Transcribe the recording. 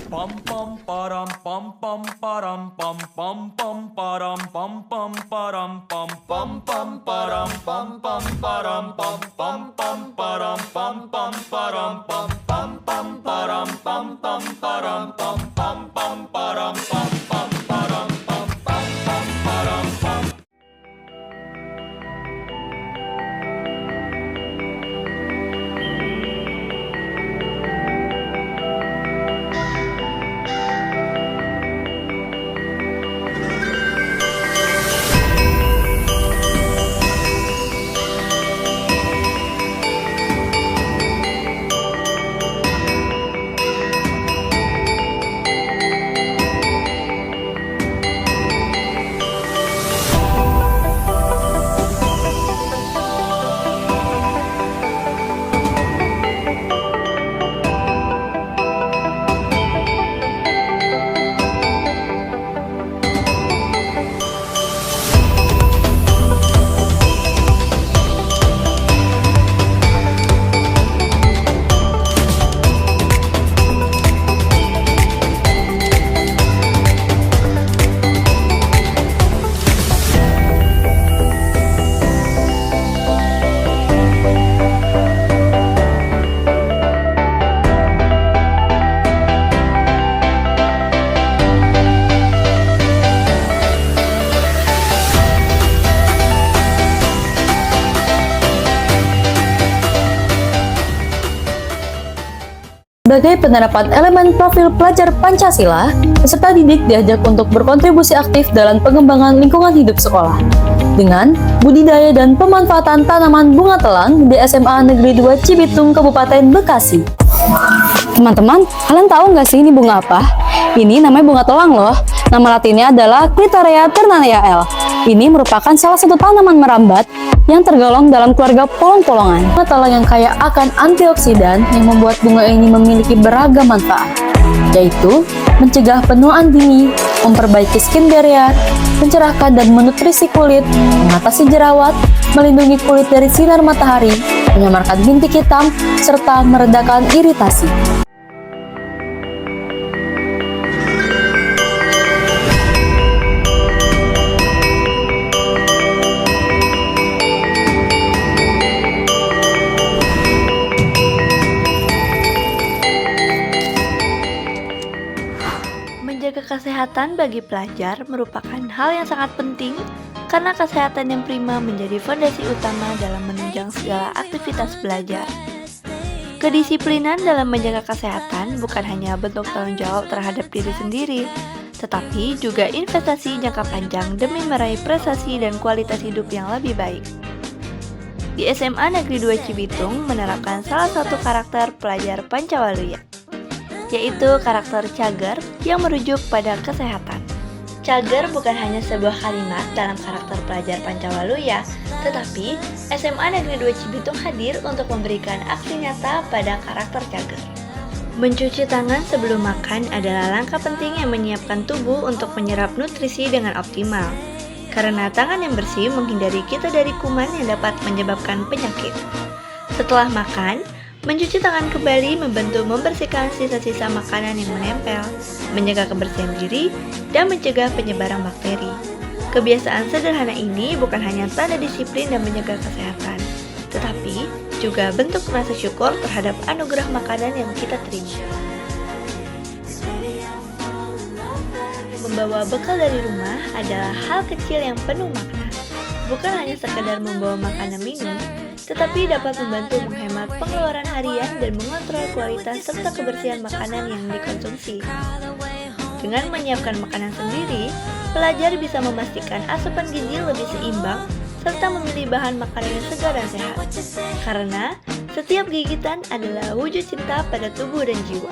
Pam pam param pam pam param pam pam pam param pam pam param pam pam pam param pam pam param pam pam pam param pam pam param pam pam pam param pam pam param pam pam pam param pam pam param pam pam pam param pam. Sebagai penerapan elemen profil pelajar Pancasila, peserta didik diajak untuk berkontribusi aktif dalam pengembangan lingkungan hidup sekolah dengan budidaya dan pemanfaatan tanaman bunga telang di SMA Negeri 2 Cibitung, Kabupaten Bekasi. Teman-teman, kalian tahu nggak sih ini bunga apa? Ini namanya bunga telang loh. Nama latinnya adalah Clitorea ternanea L. Ini merupakan salah satu tanaman merambat yang tergolong dalam keluarga polong-polongan. Bunga telang yang kaya akan antioksidan yang membuat bunga ini memiliki beragam manfaat, yaitu mencegah penuaan dini, memperbaiki skin barrier, mencerahkan dan menutrisi kulit, mengatasi jerawat, melindungi kulit dari sinar matahari, menyamarkan bintik hitam, serta meredakan iritasi. Menjaga kesehatan bagi pelajar merupakan hal yang sangat penting karena kesehatan yang prima menjadi fondasi utama dalam menunjang segala aktivitas belajar. Kedisiplinan dalam menjaga kesehatan bukan hanya bentuk tanggung jawab terhadap diri sendiri, tetapi juga investasi jangka panjang demi meraih prestasi dan kualitas hidup yang lebih baik. Di SMA Negeri 2 Cibitung menerapkan salah satu karakter pelajar Pancawaluya, yaitu karakter cager yang merujuk pada kesehatan. Cager bukan hanya sebuah kalimat dalam karakter pelajar Pancawaluya, tetapi SMA Negeri 2 Cibitung hadir untuk memberikan aksi nyata pada karakter cager. Mencuci tangan sebelum makan adalah langkah penting yang menyiapkan tubuh untuk menyerap nutrisi dengan optimal. Karena tangan yang bersih menghindari kita dari kuman yang dapat menyebabkan penyakit. Setelah makan, mencuci tangan kembali membantu membersihkan sisa-sisa makanan yang menempel, menjaga kebersihan diri, dan mencegah penyebaran bakteri. Kebiasaan sederhana ini bukan hanya tanda disiplin dan menjaga kesehatan, tetapi juga bentuk rasa syukur terhadap anugerah makanan yang kita terima. Membawa bekal dari rumah adalah hal kecil yang penuh makna. Bukan hanya sekedar membawa makanan minum, tetapi dapat membantu menghemat pengeluaran harian dan mengontrol kualitas serta kebersihan makanan yang dikonsumsi. Dengan menyiapkan makanan sendiri, pelajar bisa memastikan asupan gizi lebih seimbang serta memilih bahan makanan yang segar dan sehat. Karena setiap gigitan adalah wujud cinta pada tubuh dan jiwa.